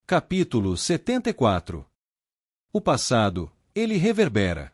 Capítulo 74. O passado, ele reverbera.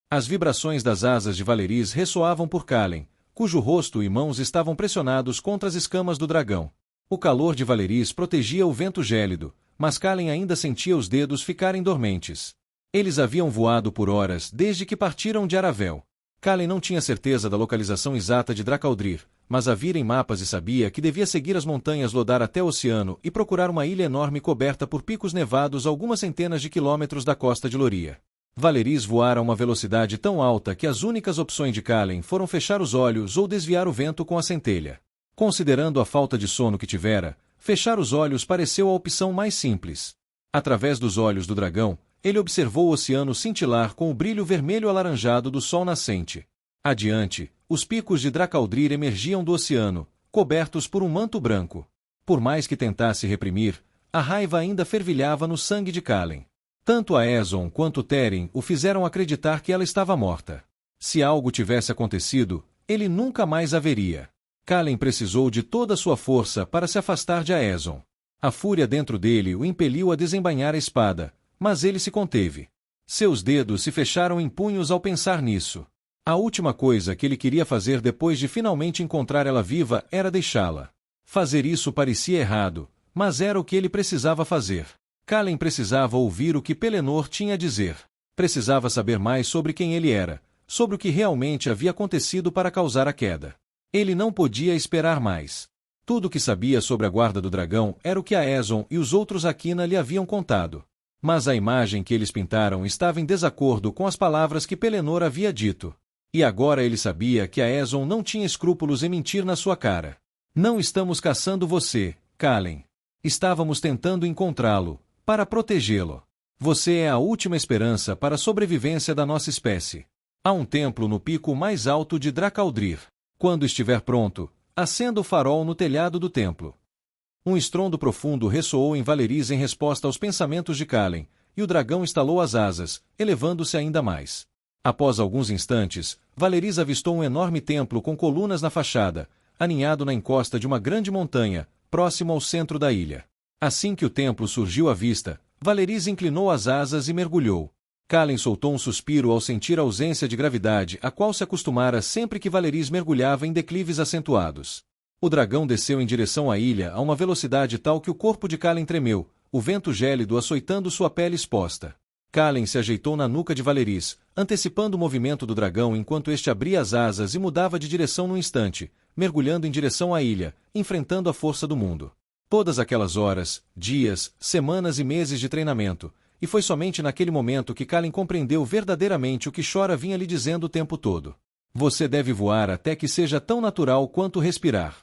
As vibrações das asas de Valerys ressoavam por Calen, cujo rosto e mãos estavam pressionados contra as escamas do dragão. O calor de Valerys protegia o vento gélido, mas Calen ainda sentia os dedos ficarem dormentes. Eles haviam voado por horas desde que partiram de Aravel. Calen não tinha certeza da localização exata de Dracaldrir, mas a vira em mapas e sabia que devia seguir as montanhas Lodar até o oceano e procurar uma ilha enorme coberta por picos nevados a algumas centenas de quilômetros da costa de Loria. Valerys voara a uma velocidade tão alta que as únicas opções de Calen foram fechar os olhos ou desviar o vento com a centelha. Considerando a falta de sono que tivera, fechar os olhos pareceu a opção mais simples. Através dos olhos do dragão, ele observou o oceano cintilar com o brilho vermelho alaranjado do sol nascente. Adiante, os picos de Dracaldrir emergiam do oceano, cobertos por um manto branco. Por mais que tentasse reprimir, a raiva ainda fervilhava no sangue de Calen. Tanto Aeson quanto Teren o fizeram acreditar que ela estava morta. Se algo tivesse acontecido, ele nunca mais a veria. Calen precisou de toda a sua força para se afastar de Aeson. A fúria dentro dele o impeliu a desembainhar a espada, mas ele se conteve. Seus dedos se fecharam em punhos ao pensar nisso. A última coisa que ele queria fazer depois de finalmente encontrar ela viva era deixá-la. Fazer isso parecia errado, mas era o que ele precisava fazer. Calen precisava ouvir o que Pelennor tinha a dizer. Precisava saber mais sobre quem ele era, sobre o que realmente havia acontecido para causar a queda. Ele não podia esperar mais. Tudo o que sabia sobre a guarda do dragão era o que Aeson e os outros Aquina lhe haviam contado. Mas a imagem que eles pintaram estava em desacordo com as palavras que Pelennor havia dito. E agora ele sabia que Aeson não tinha escrúpulos em mentir na sua cara. Não estamos caçando você, Calen. Estávamos tentando encontrá-lo, para protegê-lo. Você é a última esperança para a sobrevivência da nossa espécie. Há um templo no pico mais alto de Dracaldrir. Quando estiver pronto, acenda o farol no telhado do templo. Um estrondo profundo ressoou em Valerys em resposta aos pensamentos de Calen, e o dragão estalou as asas, elevando-se ainda mais. Após alguns instantes, Valerys avistou um enorme templo com colunas na fachada, aninhado na encosta de uma grande montanha, próximo ao centro da ilha. Assim que o templo surgiu à vista, Valerys inclinou as asas e mergulhou. Calen soltou um suspiro ao sentir a ausência de gravidade a qual se acostumara sempre que Valerys mergulhava em declives acentuados. O dragão desceu em direção à ilha a uma velocidade tal que o corpo de Calen tremeu, o vento gélido açoitando sua pele exposta. Calen se ajeitou na nuca de Valerys, antecipando o movimento do dragão enquanto este abria as asas e mudava de direção num instante, mergulhando em direção à ilha, enfrentando a força do mundo. Todas aquelas horas, dias, semanas e meses de treinamento, e foi somente naquele momento que Calen compreendeu verdadeiramente o que Shora vinha lhe dizendo o tempo todo. Você deve voar até que seja tão natural quanto respirar.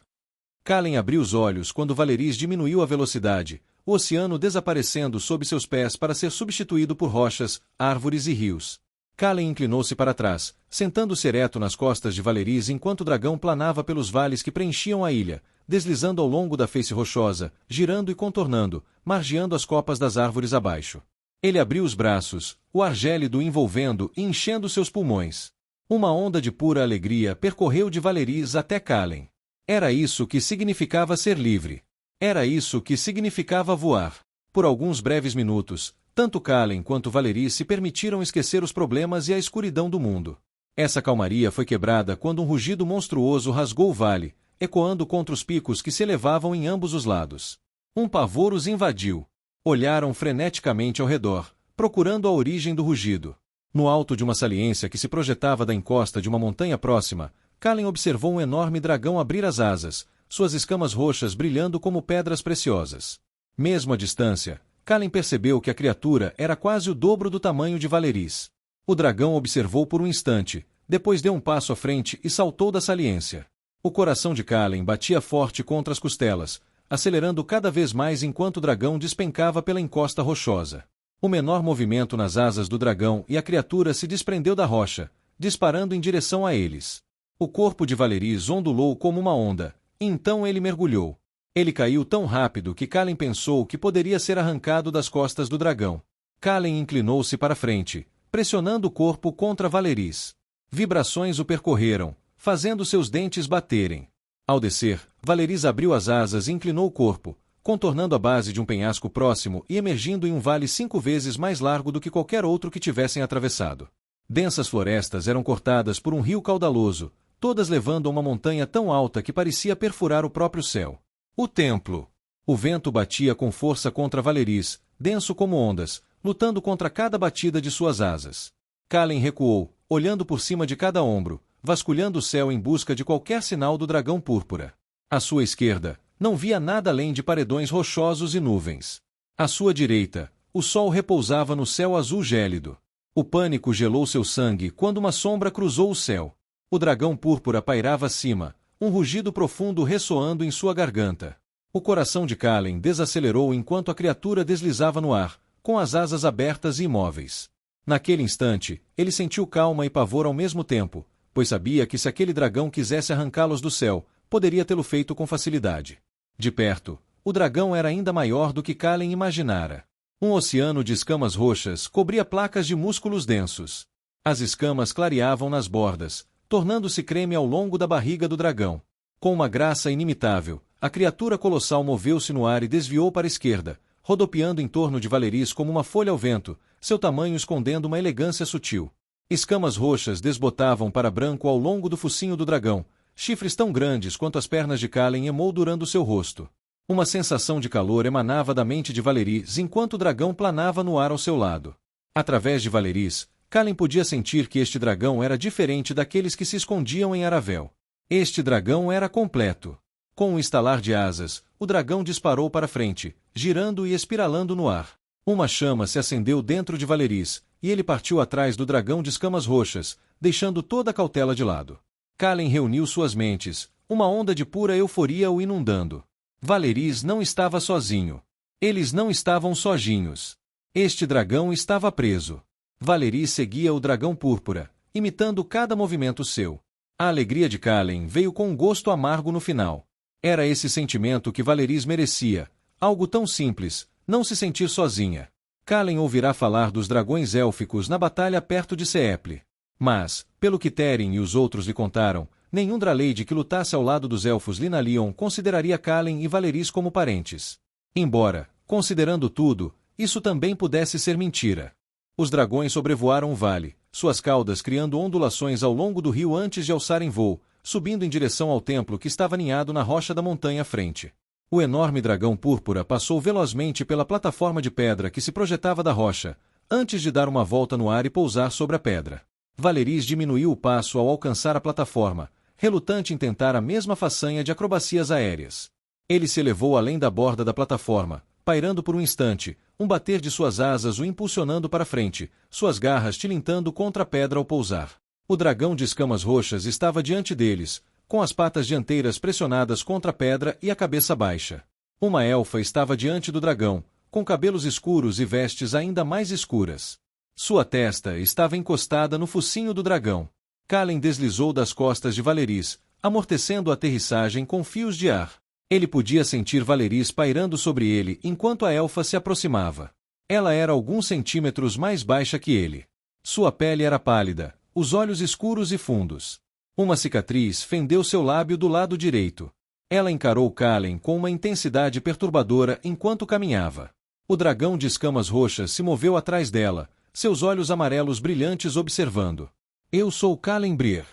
Calen abriu os olhos quando Valerys diminuiu a velocidade, o oceano desaparecendo sob seus pés para ser substituído por rochas, árvores e rios. Calen inclinou-se para trás, sentando-se ereto nas costas de Valerys enquanto o dragão planava pelos vales que preenchiam a ilha, deslizando ao longo da face rochosa, girando e contornando, margeando as copas das árvores abaixo. Ele abriu os braços, o ar gélido envolvendo e enchendo seus pulmões. Uma onda de pura alegria percorreu de Valerys até Calen. Era isso que significava ser livre. Era isso que significava voar. Por alguns breves minutos, tanto Calen quanto Valerys se permitiram esquecer os problemas e a escuridão do mundo. Essa calmaria foi quebrada quando um rugido monstruoso rasgou o vale, ecoando contra os picos que se elevavam em ambos os lados. Um pavor os invadiu. Olharam freneticamente ao redor, procurando a origem do rugido. No alto de uma saliência que se projetava da encosta de uma montanha próxima, Calen observou um enorme dragão abrir as asas, suas escamas roxas brilhando como pedras preciosas. Mesmo à distância, Calen percebeu que a criatura era quase o dobro do tamanho de Valerys. O dragão observou por um instante, depois deu um passo à frente e saltou da saliência. O coração de Calen batia forte contra as costelas, acelerando cada vez mais enquanto o dragão despencava pela encosta rochosa. O menor movimento nas asas do dragão e a criatura se desprendeu da rocha, disparando em direção a eles. O corpo de Valerys ondulou como uma onda, e então ele mergulhou. Ele caiu tão rápido que Calen pensou que poderia ser arrancado das costas do dragão. Calen inclinou-se para frente, pressionando o corpo contra Valerys. Vibrações o percorreram, fazendo seus dentes baterem. Ao descer, Valerys abriu as asas e inclinou o corpo, contornando a base de um penhasco próximo e emergindo em um vale 5 vezes mais largo do que qualquer outro que tivessem atravessado. Densas florestas eram cortadas por um rio caudaloso, todas levando a uma montanha tão alta que parecia perfurar o próprio céu. O templo. O vento batia com força contra Valeris, denso como ondas, lutando contra cada batida de suas asas. Kalen recuou, olhando por cima de cada ombro, vasculhando o céu em busca de qualquer sinal do dragão púrpura. À sua esquerda, não via nada além de paredões rochosos e nuvens. À sua direita, o sol repousava no céu azul gélido. O pânico gelou seu sangue quando uma sombra cruzou o céu. O dragão púrpura pairava acima, um rugido profundo ressoando em sua garganta. O coração de Kalen desacelerou enquanto a criatura deslizava no ar, com as asas abertas e imóveis. Naquele instante, ele sentiu calma e pavor ao mesmo tempo, pois sabia que se aquele dragão quisesse arrancá-los do céu, poderia tê-lo feito com facilidade. De perto, o dragão era ainda maior do que Kalen imaginara. Um oceano de escamas roxas cobria placas de músculos densos. As escamas clareavam nas bordas, tornando-se creme ao longo da barriga do dragão. Com uma graça inimitável, a criatura colossal moveu-se no ar e desviou para a esquerda, rodopiando em torno de Valeris como uma folha ao vento, seu tamanho escondendo uma elegância sutil. Escamas roxas desbotavam para branco ao longo do focinho do dragão, chifres tão grandes quanto as pernas de Kalen emoldurando seu rosto. Uma sensação de calor emanava da mente de Valeris enquanto o dragão planava no ar ao seu lado. Através de Valeris, Kalen podia sentir que este dragão era diferente daqueles que se escondiam em Aravel. Este dragão era completo. Com um estalar de asas, o dragão disparou para frente, girando e espiralando no ar. Uma chama se acendeu dentro de Valeris, e ele partiu atrás do dragão de escamas roxas, deixando toda a cautela de lado. Kalen reuniu suas mentes, uma onda de pura euforia o inundando. Valeris não estava sozinho. Eles não estavam sozinhos. Este dragão estava preso. Valeris seguia o dragão púrpura, imitando cada movimento seu. A alegria de Kalen veio com um gosto amargo no final. Era esse sentimento que Valeris merecia, algo tão simples, não se sentir sozinha. Kalen ouvirá falar dos dragões élficos na batalha perto de Seeple. Mas, pelo que Teren e os outros lhe contaram, nenhum Draleide que lutasse ao lado dos elfos Linalion consideraria Kalen e Valeris como parentes. Embora, considerando tudo, isso também pudesse ser mentira. Os dragões sobrevoaram o vale, suas caudas criando ondulações ao longo do rio antes de alçarem voo, subindo em direção ao templo que estava aninhado na rocha da montanha à frente. O enorme dragão púrpura passou velozmente pela plataforma de pedra que se projetava da rocha, antes de dar uma volta no ar e pousar sobre a pedra. Valeris diminuiu o passo ao alcançar a plataforma, relutante em tentar a mesma façanha de acrobacias aéreas. Ele se elevou além da borda da plataforma, pairando por um instante, um bater de suas asas o impulsionando para frente, suas garras tilintando contra a pedra ao pousar. O dragão de escamas roxas estava diante deles, com as patas dianteiras pressionadas contra a pedra e a cabeça baixa. Uma elfa estava diante do dragão, com cabelos escuros e vestes ainda mais escuras. Sua testa estava encostada no focinho do dragão. Kalen deslizou das costas de Valeris, amortecendo a aterrissagem com fios de ar. Ele podia sentir Valeris pairando sobre ele enquanto a elfa se aproximava. Ela era alguns centímetros mais baixa que ele. Sua pele era pálida, os olhos escuros e fundos. Uma cicatriz fendeu seu lábio do lado direito. Ela encarou Kalen com uma intensidade perturbadora enquanto caminhava. O dragão de escamas roxas se moveu atrás dela, seus olhos amarelos brilhantes observando. Eu sou Kalen Brier.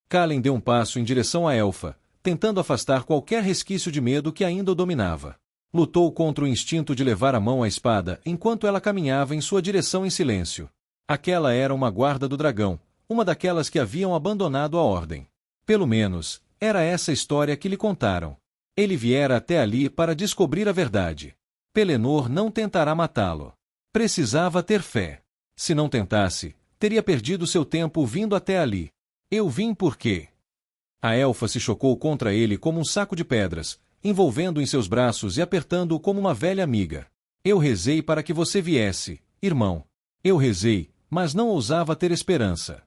Kalen deu um passo em direção à elfa, tentando afastar qualquer resquício de medo que ainda o dominava. Lutou contra o instinto de levar a mão à espada enquanto ela caminhava em sua direção em silêncio. Aquela era uma guarda do dragão, uma daquelas que haviam abandonado a ordem. Pelo menos, era essa a história que lhe contaram. Ele viera até ali para descobrir a verdade. Pelennor não tentará matá-lo. Precisava ter fé. Se não tentasse, teria perdido seu tempo vindo até ali. Eu vim porque... A elfa se chocou contra ele como um saco de pedras, envolvendo em seus braços e apertando-o como uma velha amiga. Eu rezei para que você viesse, irmão. Eu rezei, mas não ousava ter esperança.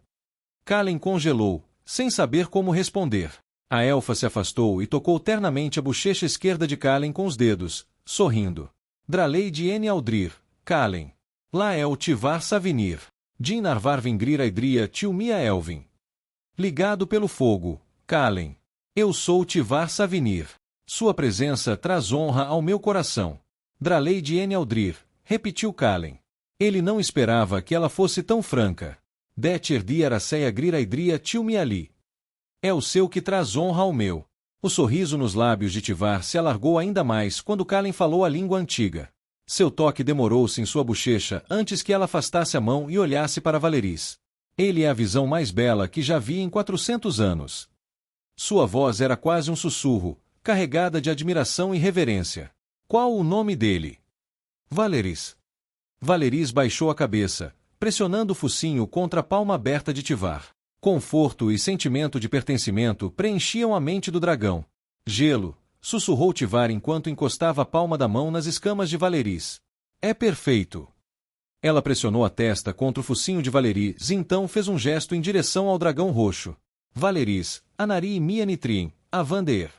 Kalen congelou, sem saber como responder. A elfa se afastou e tocou ternamente a bochecha esquerda de Kalen com os dedos, sorrindo. Draleide N. Aldrir, Kalen. Lael Tivar Savinir. Din Narvar Vingrir Aidria Tilmia Elvin. Ligado pelo fogo, Kalen. Eu sou Tivar Savinir. Sua presença traz honra ao meu coração. Dralei de Enealdrir, repetiu Kalen. Ele não esperava que ela fosse tão franca. Detir di Araceia Griraidria Tilmiali. É o seu que traz honra ao meu. O sorriso nos lábios de Tivar se alargou ainda mais quando Kalen falou a língua antiga. Seu toque demorou-se em sua bochecha antes que ela afastasse a mão e olhasse para Valeris. Ele é a visão mais bela que já vi em 400 anos. Sua voz era quase um sussurro, carregada de admiração e reverência. Qual o nome dele? Valeris. Valeris baixou a cabeça, pressionando o focinho contra a palma aberta de Tivar. Conforto e sentimento de pertencimento preenchiam a mente do dragão. Gelo, sussurrou Tivar enquanto encostava a palma da mão nas escamas de Valeris. É perfeito. Ela pressionou a testa contra o focinho de Valeris e então fez um gesto em direção ao dragão roxo. Valeris, Anari Mianitrim, Avandeer.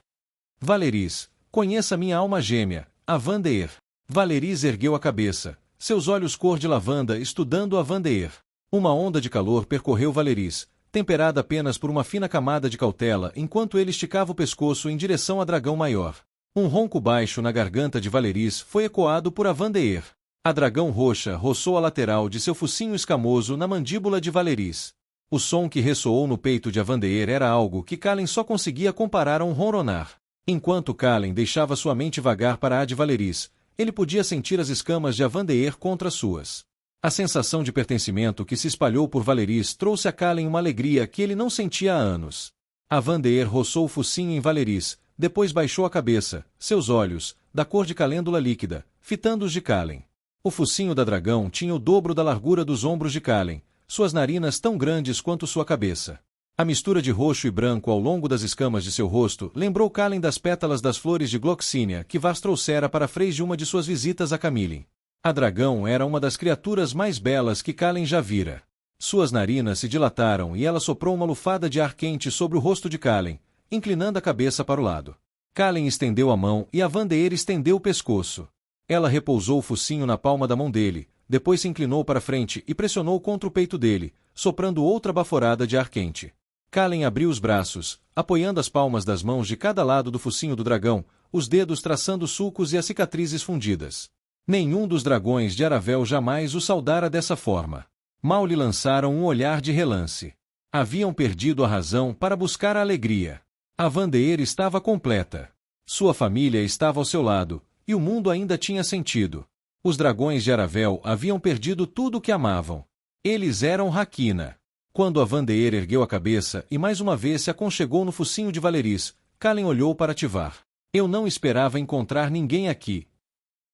Valeris, conheça minha alma gêmea, Avandeer. Valeris ergueu a cabeça, seus olhos cor de lavanda estudando Avandeer. Uma onda de calor percorreu Valeris, temperada apenas por uma fina camada de cautela enquanto ele esticava o pescoço em direção a dragão maior. Um ronco baixo na garganta de Valeris foi ecoado por Avandeer. A dragão roxa roçou a lateral de seu focinho escamoso na mandíbula de Valeris. O som que ressoou no peito de Avandeer era algo que Kalen só conseguia comparar a um ronronar. Enquanto Kalen deixava sua mente vagar para a de Valeris, ele podia sentir as escamas de Avandeer contra suas. A sensação de pertencimento que se espalhou por Valeris trouxe a Kalen uma alegria que ele não sentia há anos. Avandeer roçou o focinho em Valeris, depois baixou a cabeça, seus olhos, da cor de calêndula líquida, fitando os de Kalen. O focinho da dragão tinha o dobro da largura dos ombros de Kalen, suas narinas tão grandes quanto sua cabeça. A mistura de roxo e branco ao longo das escamas de seu rosto lembrou Kalen das pétalas das flores de Gloxínia que Vars trouxera para Freyr de uma de suas visitas a Camille. A dragão era uma das criaturas mais belas que Kalen já vira. Suas narinas se dilataram e ela soprou uma lufada de ar quente sobre o rosto de Kalen, inclinando a cabeça para o lado. Kalen estendeu a mão e Avandeer estendeu o pescoço. Ela repousou o focinho na palma da mão dele, depois se inclinou para frente e pressionou contra o peito dele, soprando outra baforada de ar quente. Kalen abriu os braços, apoiando as palmas das mãos de cada lado do focinho do dragão, os dedos traçando sulcos e as cicatrizes fundidas. Nenhum dos dragões de Aravel jamais o saudara dessa forma. Mal lhe lançaram um olhar de relance. Haviam perdido a razão para buscar a alegria. Avandeer estava completa. Sua família estava ao seu lado, e o mundo ainda tinha sentido. Os dragões de Aravel haviam perdido tudo o que amavam. Eles eram Rakina. Quando Avandeer ergueu a cabeça e mais uma vez se aconchegou no focinho de Valeris, Kalen olhou para Tivar. Eu não esperava encontrar ninguém aqui.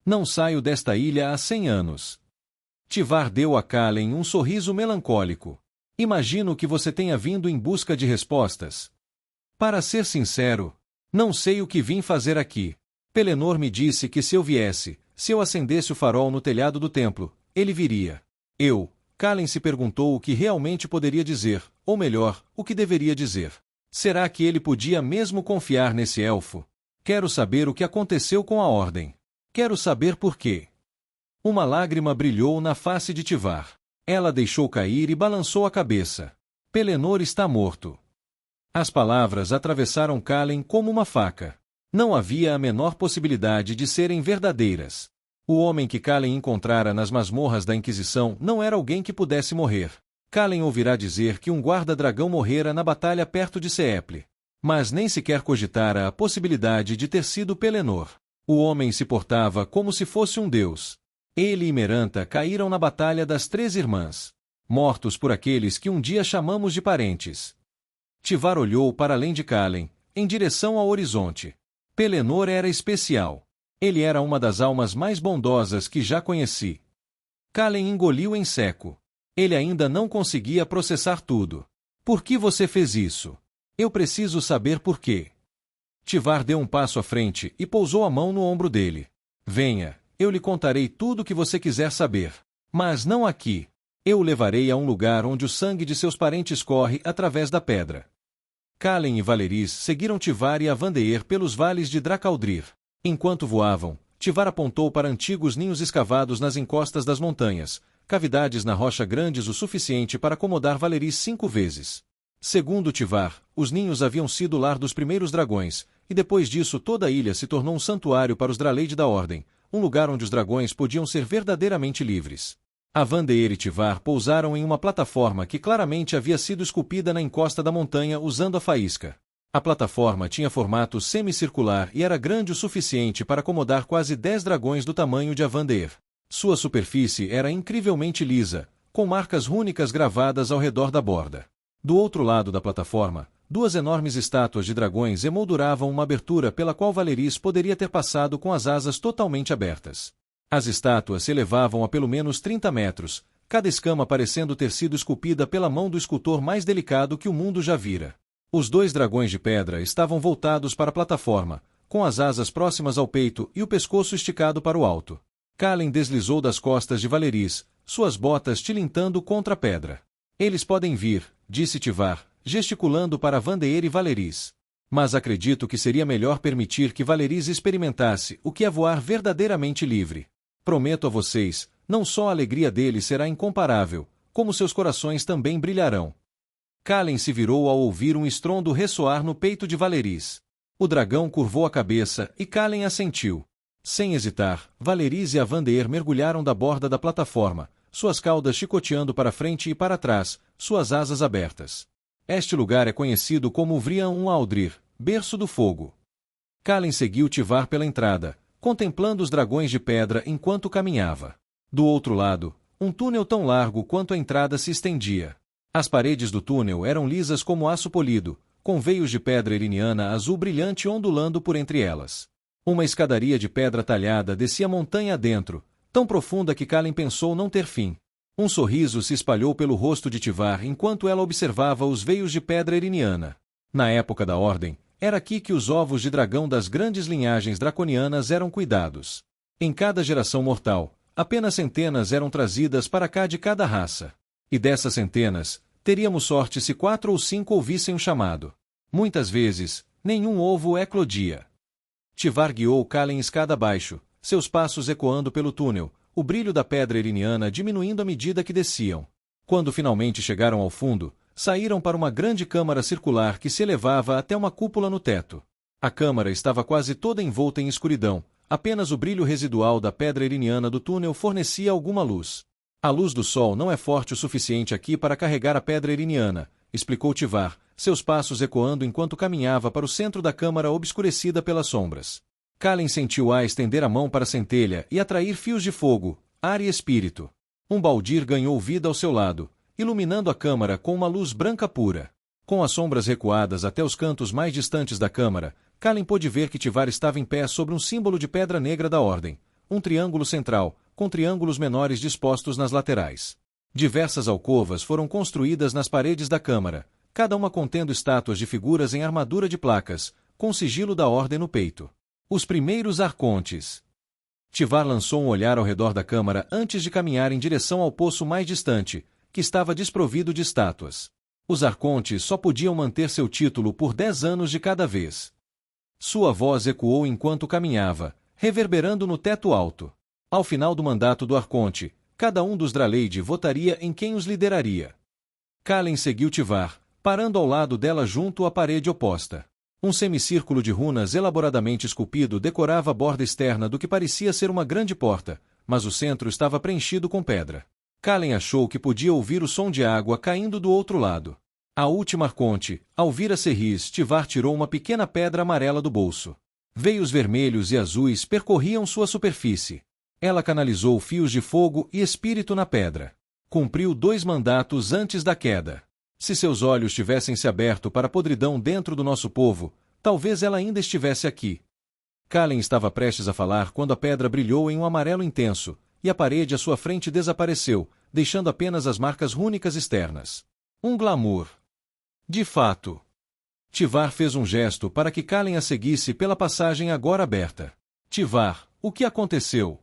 Não saio desta ilha há 100 anos. Tivar deu a Kalen um sorriso melancólico. Imagino que você tenha vindo em busca de respostas. Para ser sincero, não sei o que vim fazer aqui. Pelennor me disse que se eu viesse, se eu acendesse o farol no telhado do templo, ele viria. Kalen se perguntou o que realmente poderia dizer, ou melhor, o que deveria dizer. Será que ele podia mesmo confiar nesse elfo? Quero saber o que aconteceu com a ordem. Quero saber por quê. Uma lágrima brilhou na face de Tivar. Ela deixou cair e balançou a cabeça. Pelennor está morto. As palavras atravessaram Kalen como uma faca. Não havia a menor possibilidade de serem verdadeiras. O homem que Kalen encontrara nas masmorras da Inquisição não era alguém que pudesse morrer. Kalen ouvirá dizer que um guarda-dragão morrera na batalha perto de Seeple. Mas nem sequer cogitara a possibilidade de ter sido Pelennor. O homem se portava como se fosse um deus. Ele e Meranta caíram na Batalha das Três Irmãs. Mortos por aqueles que um dia chamamos de parentes. Tivar olhou para além de Kalen, em direção ao horizonte. Pelennor era especial. Ele era uma das almas mais bondosas que já conheci. Kalen engoliu em seco. Ele ainda não conseguia processar tudo. Por que você fez isso? Eu preciso saber por quê. Tivar deu um passo à frente e pousou a mão no ombro dele. Venha, eu lhe contarei tudo o que você quiser saber. Mas não aqui. Eu o levarei a um lugar onde o sangue de seus parentes corre através da pedra. Kalen e Valeris seguiram Tivar e Avandeer pelos vales de Dracaldrir. Enquanto voavam, Tivar apontou para antigos ninhos escavados nas encostas das montanhas, cavidades na rocha grandes o suficiente para acomodar Valeris 5 vezes. Segundo Tivar, os ninhos haviam sido o lar dos primeiros dragões, e depois disso toda a ilha se tornou um santuário para os Draleide da Ordem, um lugar onde os dragões podiam ser verdadeiramente livres. Avandeer e Tivar pousaram em uma plataforma que claramente havia sido esculpida na encosta da montanha usando a faísca. A plataforma tinha formato semicircular e era grande o suficiente para acomodar quase 10 dragões do tamanho de Avandeer. Sua superfície era incrivelmente lisa, com marcas rúnicas gravadas ao redor da borda. Do outro lado da plataforma, duas enormes estátuas de dragões emolduravam uma abertura pela qual Valeris poderia ter passado com as asas totalmente abertas. As estátuas se elevavam a pelo menos 30 metros, cada escama parecendo ter sido esculpida pela mão do escultor mais delicado que o mundo já vira. Os dois dragões de pedra estavam voltados para a plataforma, com as asas próximas ao peito e o pescoço esticado para o alto. Kalen deslizou das costas de Valeris, suas botas tilintando contra a pedra. Eles podem vir, disse Tivar, gesticulando para Avandeer e Valeris. Mas acredito que seria melhor permitir que Valeris experimentasse o que é voar verdadeiramente livre. Prometo a vocês, não só a alegria deles será incomparável, como seus corações também brilharão. Kalen se virou ao ouvir um estrondo ressoar no peito de Valeris. O dragão curvou a cabeça e Kalen assentiu. Sem hesitar, Valeris e Avandeer mergulharam da borda da plataforma, suas caudas chicoteando para frente e para trás, suas asas abertas. Este lugar é conhecido como Vrian-Aldrir, berço do fogo. Kalen seguiu Tivar pela entrada, contemplando os dragões de pedra enquanto caminhava. Do outro lado, um túnel tão largo quanto a entrada se estendia. As paredes do túnel eram lisas como aço polido, com veios de pedra eriniana azul brilhante ondulando por entre elas. Uma escadaria de pedra talhada descia montanha adentro, tão profunda que Kalen pensou não ter fim. Um sorriso se espalhou pelo rosto de Tivar enquanto ela observava os veios de pedra eriniana. Na época da Ordem, era aqui que os ovos de dragão das grandes linhagens draconianas eram cuidados. Em cada geração mortal, apenas centenas eram trazidas para cá de cada raça. E dessas centenas, teríamos sorte se 4 ou 5 ouvissem o chamado. Muitas vezes, nenhum ovo eclodia. Tivar guiou Kalen escada abaixo, seus passos ecoando pelo túnel, o brilho da pedra eriniana diminuindo à medida que desciam. Quando finalmente chegaram ao fundo, saíram para uma grande câmara circular que se elevava até uma cúpula no teto. A câmara estava quase toda envolta em escuridão, apenas o brilho residual da pedra eriniana do túnel fornecia alguma luz. A luz do sol não é forte o suficiente aqui para carregar a pedra eriniana, explicou Tivar, seus passos ecoando enquanto caminhava para o centro da câmara obscurecida pelas sombras. Kalen sentiu a estender a mão para a centelha e atrair fios de fogo, ar e espírito. Um baldir ganhou vida ao seu lado, iluminando a câmara com uma luz branca pura. Com as sombras recuadas até os cantos mais distantes da câmara, Kalen pôde ver que Tivar estava em pé sobre um símbolo de pedra negra da Ordem, um triângulo central, com triângulos menores dispostos nas laterais. Diversas alcovas foram construídas nas paredes da câmara, cada uma contendo estátuas de figuras em armadura de placas, com o sigilo da Ordem no peito. Os primeiros arcontes. Tivar lançou um olhar ao redor da câmara antes de caminhar em direção ao poço mais distante, que estava desprovido de estátuas. Os arcontes só podiam manter seu título por 10 anos de cada vez. Sua voz ecoou enquanto caminhava, reverberando no teto alto. Ao final do mandato do arconte, cada um dos Draleide votaria em quem os lideraria. Kalen seguiu Tivar, parando ao lado dela junto à parede oposta. Um semicírculo de runas elaboradamente esculpido decorava a borda externa do que parecia ser uma grande porta, mas o centro estava preenchido com pedra. Kalen achou que podia ouvir o som de água caindo do outro lado. A última arconte, ao vir a Serris, Tivar tirou uma pequena pedra amarela do bolso. Veios vermelhos e azuis percorriam sua superfície. Ela canalizou fios de fogo e espírito na pedra. Cumpriu 2 mandatos antes da queda. Se seus olhos tivessem se aberto para a podridão dentro do nosso povo, talvez ela ainda estivesse aqui. Kalen estava prestes a falar quando a pedra brilhou em um amarelo intenso, e a parede à sua frente desapareceu, deixando apenas as marcas rúnicas externas. Um glamour. De fato. Tivar fez um gesto para que Kalen a seguisse pela passagem agora aberta. Tivar, o que aconteceu?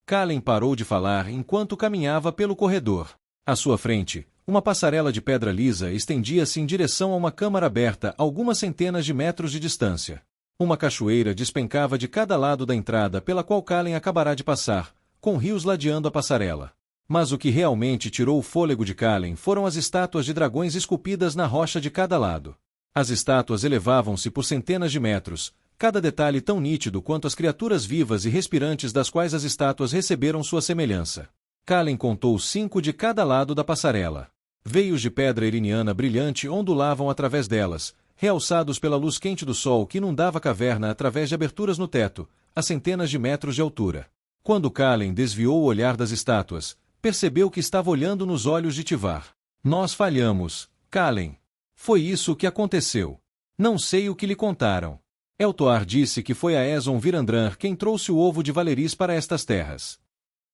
Kalen parou de falar enquanto caminhava pelo corredor. À sua frente, uma passarela de pedra lisa estendia-se em direção a uma câmara aberta a algumas centenas de metros de distância. Uma cachoeira despencava de cada lado da entrada pela qual Kalen acabará de passar, com rios ladeando a passarela. Mas o que realmente tirou o fôlego de Kalen foram as estátuas de dragões esculpidas na rocha de cada lado. As estátuas elevavam-se por centenas de metros, cada detalhe tão nítido quanto as criaturas vivas e respirantes das quais as estátuas receberam sua semelhança. Kalen contou 5 de cada lado da passarela. Veios de pedra iriniana brilhante ondulavam através delas, realçados pela luz quente do sol que inundava a caverna através de aberturas no teto, a centenas de metros de altura. Quando Kalen desviou o olhar das estátuas, percebeu que estava olhando nos olhos de Tivar. Nós falhamos, Kalen. Foi isso que aconteceu. Não sei o que lhe contaram. Eltoar disse que foi a Ezon Virandran quem trouxe o ovo de Valeris para estas terras.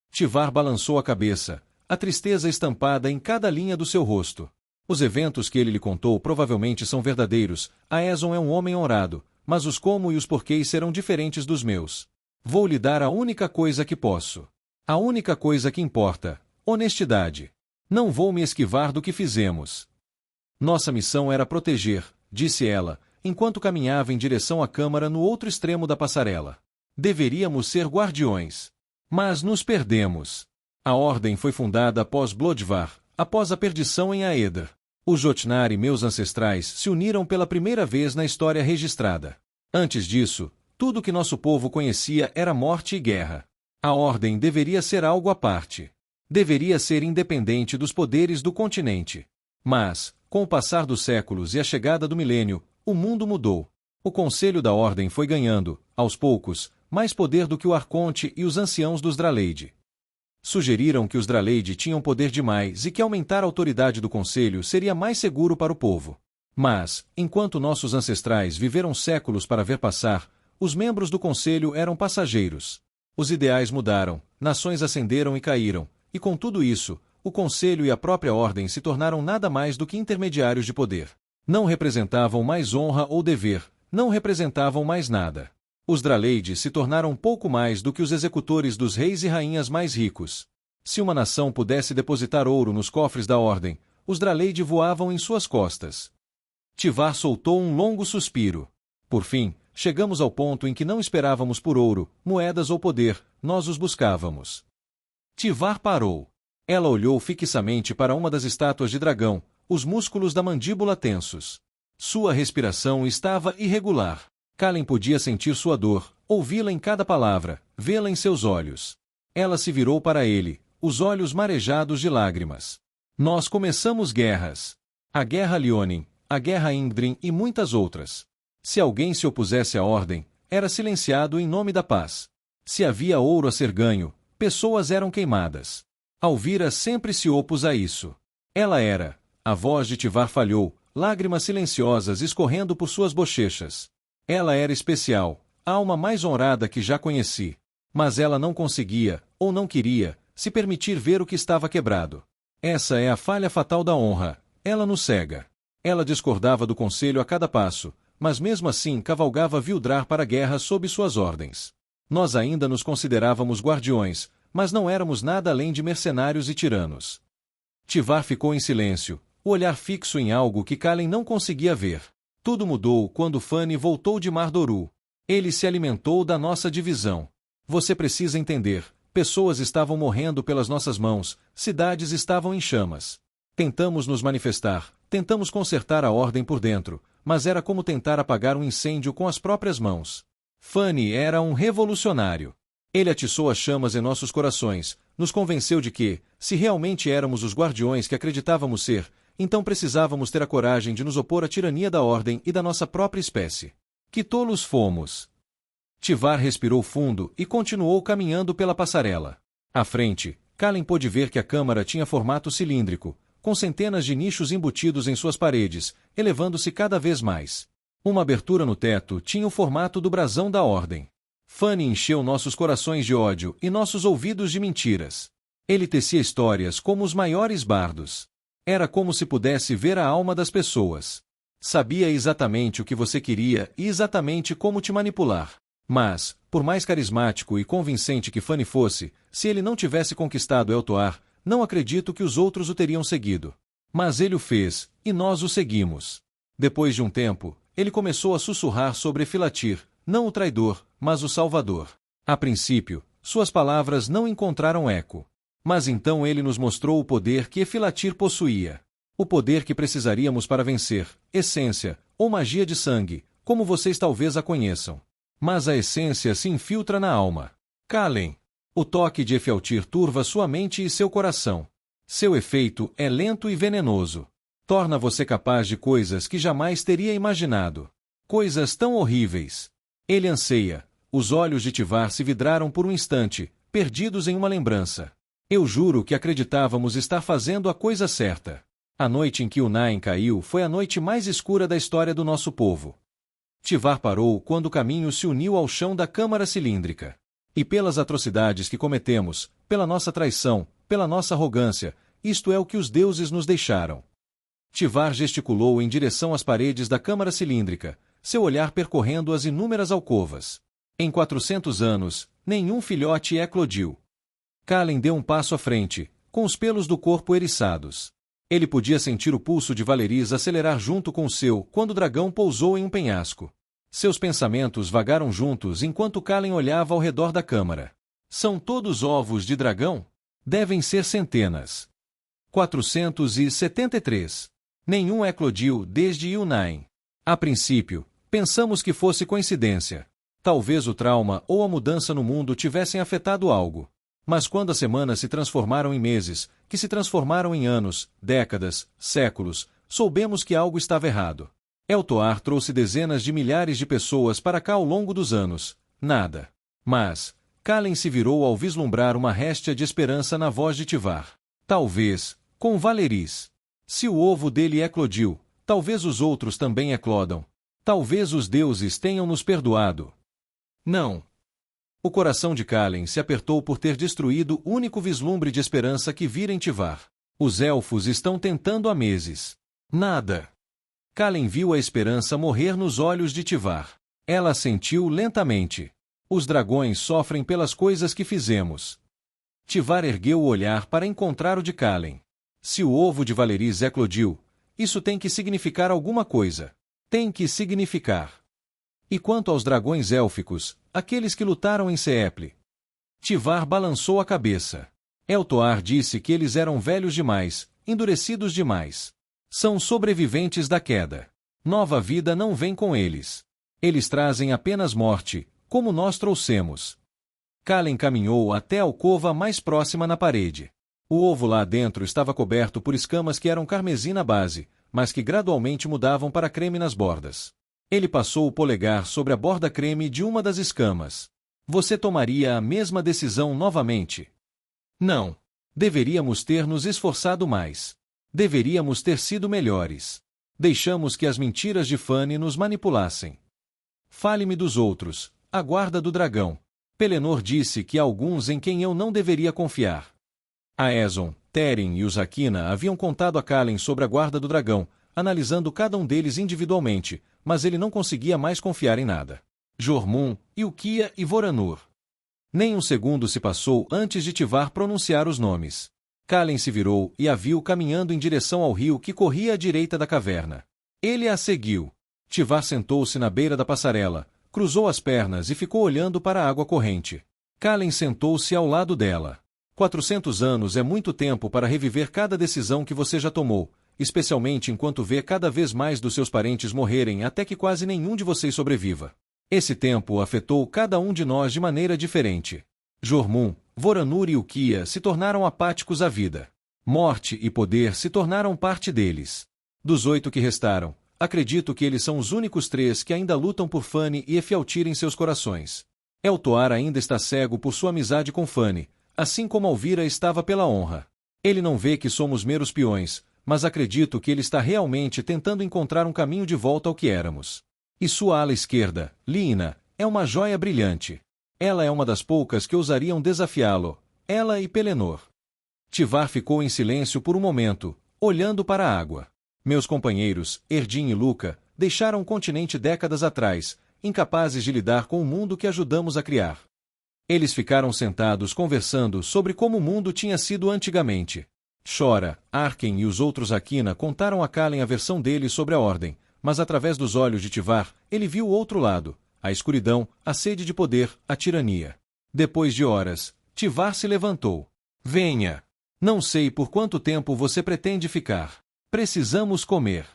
Tivar balançou a cabeça, a tristeza estampada em cada linha do seu rosto. Os eventos que ele lhe contou provavelmente são verdadeiros. A Ezon é um homem honrado, mas os como e os porquês serão diferentes dos meus. Vou lhe dar a única coisa que posso. A única coisa que importa: honestidade. Não vou me esquivar do que fizemos. Nossa missão era proteger, disse ela, enquanto caminhava em direção à câmara no outro extremo da passarela. Deveríamos ser guardiões. Mas nos perdemos. A ordem foi fundada após Blodvar, após a perdição em Aedar. Os Jotnar e meus ancestrais se uniram pela primeira vez na história registrada. Antes disso, tudo que nosso povo conhecia era morte e guerra. A ordem deveria ser algo à parte. Deveria ser independente dos poderes do continente. Mas, com o passar dos séculos e a chegada do milênio, o mundo mudou. O Conselho da Ordem foi ganhando, aos poucos, mais poder do que o Arconte e os anciãos dos Draleide. Sugeriram que os Draleide tinham poder demais e que aumentar a autoridade do Conselho seria mais seguro para o povo. Mas, enquanto nossos ancestrais viveram séculos para ver passar, os membros do Conselho eram passageiros. Os ideais mudaram, nações ascenderam e caíram, e com tudo isso, o Conselho e a própria Ordem se tornaram nada mais do que intermediários de poder. Não representavam mais honra ou dever, não representavam mais nada. Os Draleide se tornaram pouco mais do que os executores dos reis e rainhas mais ricos. Se uma nação pudesse depositar ouro nos cofres da Ordem, os Draleide voavam em suas costas. Tivar soltou um longo suspiro. Por fim, chegamos ao ponto em que não esperávamos por ouro, moedas ou poder, nós os buscávamos. Tivar parou. Ela olhou fixamente para uma das estátuas de dragão, os músculos da mandíbula tensos. Sua respiração estava irregular. Kalen podia sentir sua dor, ouvi-la em cada palavra, vê-la em seus olhos. Ela se virou para ele, os olhos marejados de lágrimas. Nós começamos guerras. A Guerra Lionin, a Guerra Ingdrin e muitas outras. Se alguém se opusesse à ordem, era silenciado em nome da paz. Se havia ouro a ser ganho, pessoas eram queimadas. Alvira sempre se opôs a isso. Ela era. A voz de Tivar falhou, lágrimas silenciosas escorrendo por suas bochechas. Ela era especial, a alma mais honrada que já conheci. Mas ela não conseguia, ou não queria, se permitir ver o que estava quebrado. Essa é a falha fatal da honra. Ela nos cega. Ela discordava do conselho a cada passo, mas mesmo assim cavalgava Vildrar para a guerra sob suas ordens. Nós ainda nos considerávamos guardiões, mas não éramos nada além de mercenários e tiranos. Tivar ficou em silêncio, o olhar fixo em algo que Kalen não conseguia ver. Tudo mudou quando Fanny voltou de Mardoru. Ele se alimentou da nossa divisão. Você precisa entender, pessoas estavam morrendo pelas nossas mãos, cidades estavam em chamas. Tentamos nos manifestar, tentamos consertar a ordem por dentro, mas era como tentar apagar um incêndio com as próprias mãos. Fanny era um revolucionário. Ele atiçou as chamas em nossos corações, nos convenceu de que, se realmente éramos os guardiões que acreditávamos ser, então precisávamos ter a coragem de nos opor à tirania da ordem e da nossa própria espécie. Que tolos fomos! Tivar respirou fundo e continuou caminhando pela passarela. À frente, Kalen pôde ver que a câmara tinha formato cilíndrico, com centenas de nichos embutidos em suas paredes, elevando-se cada vez mais. Uma abertura no teto tinha o formato do brasão da ordem. Fanny encheu nossos corações de ódio e nossos ouvidos de mentiras. Ele tecia histórias como os maiores bardos. Era como se pudesse ver a alma das pessoas. Sabia exatamente o que você queria e exatamente como te manipular. Mas, por mais carismático e convincente que Fanny fosse, se ele não tivesse conquistado Eltoar, não acredito que os outros o teriam seguido. Mas ele o fez, e nós o seguimos. Depois de um tempo, ele começou a sussurrar sobre Filatir, não o traidor, mas o salvador. A princípio, suas palavras não encontraram eco. Mas então ele nos mostrou o poder que Efilatir possuía. O poder que precisaríamos para vencer, essência, ou magia de sangue, como vocês talvez a conheçam. Mas a essência se infiltra na alma. Calem. O toque de Efialtir turva sua mente e seu coração. Seu efeito é lento e venenoso. Torna você capaz de coisas que jamais teria imaginado. Coisas tão horríveis. Ele anseia. Os olhos de Tivar se vidraram por um instante, perdidos em uma lembrança. Eu juro que acreditávamos estar fazendo a coisa certa. A noite em que o Nain caiu foi a noite mais escura da história do nosso povo. Tivar parou quando o caminho se uniu ao chão da câmara cilíndrica. E pelas atrocidades que cometemos, pela nossa traição, pela nossa arrogância, isto é o que os deuses nos deixaram. Tivar gesticulou em direção às paredes da câmara cilíndrica, seu olhar percorrendo as inúmeras alcovas. Em 400 anos, nenhum filhote eclodiu. Kalen deu um passo à frente, com os pelos do corpo eriçados. Ele podia sentir o pulso de Valeris acelerar junto com o seu quando o dragão pousou em um penhasco. Seus pensamentos vagaram juntos enquanto Kalen olhava ao redor da câmara. São todos ovos de dragão? Devem ser centenas. 473. Nenhum eclodiu desde Yunnain. A princípio, pensamos que fosse coincidência. Talvez o trauma ou a mudança no mundo tivessem afetado algo. Mas quando as semanas se transformaram em meses, que se transformaram em anos, décadas, séculos, soubemos que algo estava errado. Eltoar trouxe dezenas de milhares de pessoas para cá ao longo dos anos. Nada. Mas Kalen se virou ao vislumbrar uma réstia de esperança na voz de Tivar. Talvez, com Valeris. Se o ovo dele eclodiu, talvez os outros também eclodam. Talvez os deuses tenham nos perdoado. Não. O coração de Kalen se apertou por ter destruído o único vislumbre de esperança que vira em Tivar. Os elfos estão tentando há meses. Nada. Kalen viu a esperança morrer nos olhos de Tivar. Ela sentiu lentamente. Os dragões sofrem pelas coisas que fizemos. Tivar ergueu o olhar para encontrar o de Kalen. Se o ovo de Valeris eclodiu, isso tem que significar alguma coisa. Tem que significar. E quanto aos dragões élficos, aqueles que lutaram em Seeple? Tivar balançou a cabeça. Eltoar disse que eles eram velhos demais, endurecidos demais. São sobreviventes da queda. Nova vida não vem com eles. Eles trazem apenas morte, como nós trouxemos. Kalen caminhou até a alcova mais próxima na parede. O ovo lá dentro estava coberto por escamas que eram carmesim na base, mas que gradualmente mudavam para creme nas bordas. Ele passou o polegar sobre a borda creme de uma das escamas. Você tomaria a mesma decisão novamente? Não. Deveríamos ter nos esforçado mais. Deveríamos ter sido melhores. Deixamos que as mentiras de Fanny nos manipulassem. Fale-me dos outros, a guarda do dragão. Pelennor disse que há alguns em quem eu não deveria confiar. Aeson, Teren e os Aquina haviam contado a Kalen sobre a guarda do dragão, analisando cada um deles individualmente, mas ele não conseguia mais confiar em nada. Jormun, Ilquia e Voranur. Nem um segundo se passou antes de Tivar pronunciar os nomes. Kalen se virou e a viu caminhando em direção ao rio que corria à direita da caverna. Ele a seguiu. Tivar sentou-se na beira da passarela, cruzou as pernas e ficou olhando para a água corrente. Kalen sentou-se ao lado dela. 400 anos é muito tempo para reviver cada decisão que você já tomou, especialmente enquanto vê cada vez mais dos seus parentes morrerem até que quase nenhum de vocês sobreviva. Esse tempo afetou cada um de nós de maneira diferente. Jormun, Voranur e Ilquia se tornaram apáticos à vida. Morte e poder se tornaram parte deles. Dos 8 que restaram, acredito que eles são os únicos 3 que ainda lutam por Fanny e Efialtir em seus corações. Eltoar ainda está cego por sua amizade com Fanny, assim como Alvira estava pela honra. Ele não vê que somos meros peões, mas acredito que ele está realmente tentando encontrar um caminho de volta ao que éramos. E sua ala esquerda, Lina, é uma joia brilhante. Ela é uma das poucas que ousariam desafiá-lo, ela e Pelennor. Tivar ficou em silêncio por um momento, olhando para a água. Meus companheiros, Erdin e Luca, deixaram o continente décadas atrás, incapazes de lidar com o mundo que ajudamos a criar. Eles ficaram sentados conversando sobre como o mundo tinha sido antigamente. Chora, Arken e os outros Aquina contaram a Kalen a versão deles sobre a Ordem, mas através dos olhos de Tivar, ele viu o outro lado, a escuridão, a sede de poder, a tirania. Depois de horas, Tivar se levantou. Venha. Não sei por quanto tempo você pretende ficar. Precisamos comer.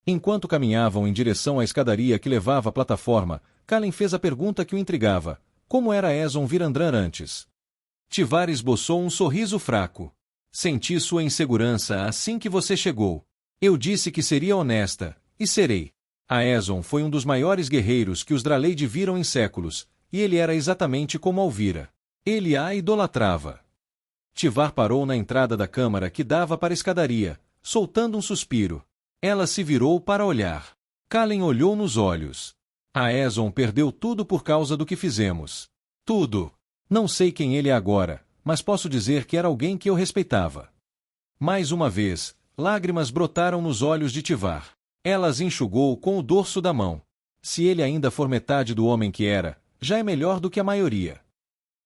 Enquanto caminhavam em direção à escadaria que levava à plataforma, Kalen fez a pergunta que o intrigava. Como era Eson Virandran antes? Tivar esboçou um sorriso fraco. Senti sua insegurança assim que você chegou. Eu disse que seria honesta, e serei. Aeson foi um dos maiores guerreiros que os Draleide viram em séculos, e ele era exatamente como Alvira. Ele a idolatrava. Tivar parou na entrada da câmara que dava para a escadaria, soltando um suspiro. Ela se virou para olhar. Kalen olhou nos olhos. Aeson perdeu tudo por causa do que fizemos. Tudo. Não sei quem ele é agora, mas posso dizer que era alguém que eu respeitava. Mais uma vez, lágrimas brotaram nos olhos de Tivar. Ela as enxugou com o dorso da mão. Se ele ainda for metade do homem que era, já é melhor do que a maioria.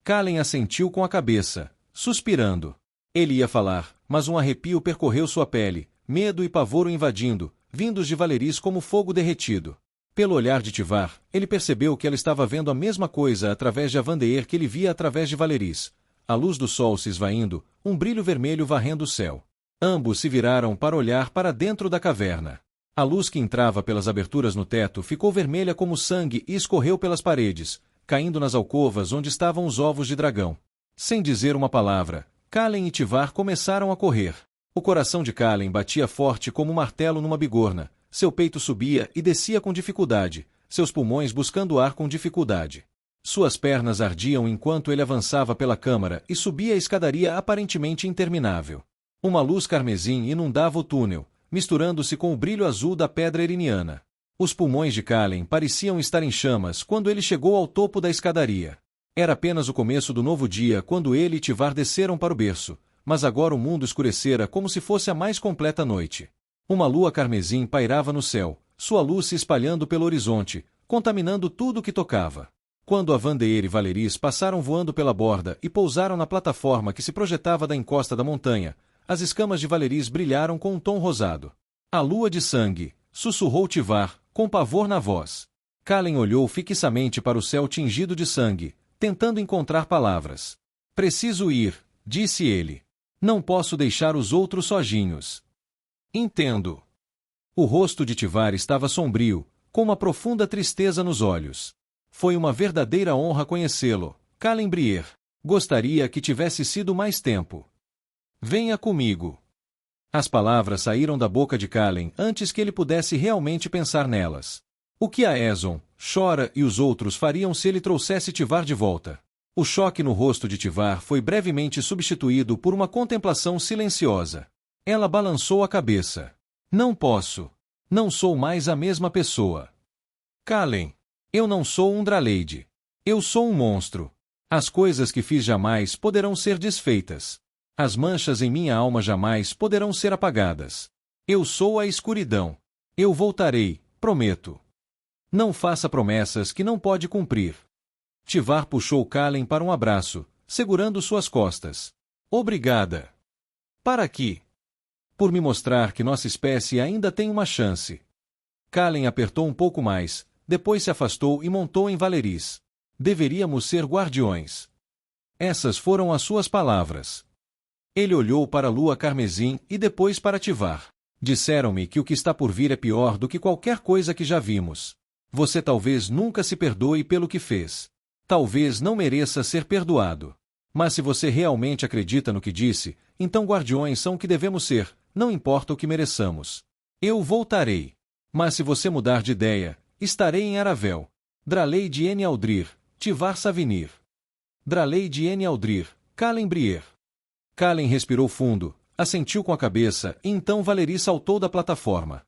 Kalen assentiu com a cabeça, suspirando. Ele ia falar, mas um arrepio percorreu sua pele, medo e pavor o invadindo, vindos de Valeris como fogo derretido. Pelo olhar de Tivar, ele percebeu que ela estava vendo a mesma coisa através de Avandeer que ele via através de Valeris. A luz do sol se esvaindo, um brilho vermelho varrendo o céu. Ambos se viraram para olhar para dentro da caverna. A luz que entrava pelas aberturas no teto ficou vermelha como sangue e escorreu pelas paredes, caindo nas alcovas onde estavam os ovos de dragão. Sem dizer uma palavra, Kalen e Tivar começaram a correr. O coração de Kalen batia forte como um martelo numa bigorna, seu peito subia e descia com dificuldade, seus pulmões buscando ar com dificuldade. Suas pernas ardiam enquanto ele avançava pela câmara e subia a escadaria aparentemente interminável. Uma luz carmesim inundava o túnel, misturando-se com o brilho azul da pedra eriniana. Os pulmões de Kalen pareciam estar em chamas quando ele chegou ao topo da escadaria. Era apenas o começo do novo dia quando ele e Tivar desceram para o berço, mas agora o mundo escurecera como se fosse a mais completa noite. Uma lua carmesim pairava no céu, sua luz se espalhando pelo horizonte, contaminando tudo o que tocava. Quando Avandeer e Valeris passaram voando pela borda e pousaram na plataforma que se projetava da encosta da montanha, as escamas de Valeris brilharam com um tom rosado. A lua de sangue, sussurrou Tivar, com pavor na voz. Kalen olhou fixamente para o céu tingido de sangue, tentando encontrar palavras. Preciso ir, disse ele. Não posso deixar os outros sozinhos. Entendo. O rosto de Tivar estava sombrio, com uma profunda tristeza nos olhos. Foi uma verdadeira honra conhecê-lo, Kalen Brier. Gostaria que tivesse sido mais tempo. Venha comigo. As palavras saíram da boca de Kalen antes que ele pudesse realmente pensar nelas. O que Aeson, Chora e os outros fariam se ele trouxesse Tivar de volta? O choque no rosto de Tivar foi brevemente substituído por uma contemplação silenciosa. Ela balançou a cabeça. Não posso. Não sou mais a mesma pessoa. Kalen. Eu não sou um Draleide. Eu sou um monstro. As coisas que fiz jamais poderão ser desfeitas. As manchas em minha alma jamais poderão ser apagadas. Eu sou a escuridão. Eu voltarei, prometo. Não faça promessas que não pode cumprir. Tivar puxou Kalen para um abraço, segurando suas costas. Obrigada. Para quê? Por me mostrar que nossa espécie ainda tem uma chance. Kalen apertou um pouco mais, depois se afastou e montou em Valeris. Deveríamos ser guardiões. Essas foram as suas palavras. Ele olhou para a lua carmesim e depois para Tivar. Disseram-me que o que está por vir é pior do que qualquer coisa que já vimos. Você talvez nunca se perdoe pelo que fez. Talvez não mereça ser perdoado. Mas se você realmente acredita no que disse, então guardiões são o que devemos ser, não importa o que mereçamos. Eu voltarei. Mas se você mudar de ideia, estarei em Aravel. Draleide N. Aldrir, Tivar Savinir. Draleide N. Aldrir, Kalen Brier. Kalen respirou fundo, assentiu com a cabeça e então Valeris saltou da plataforma.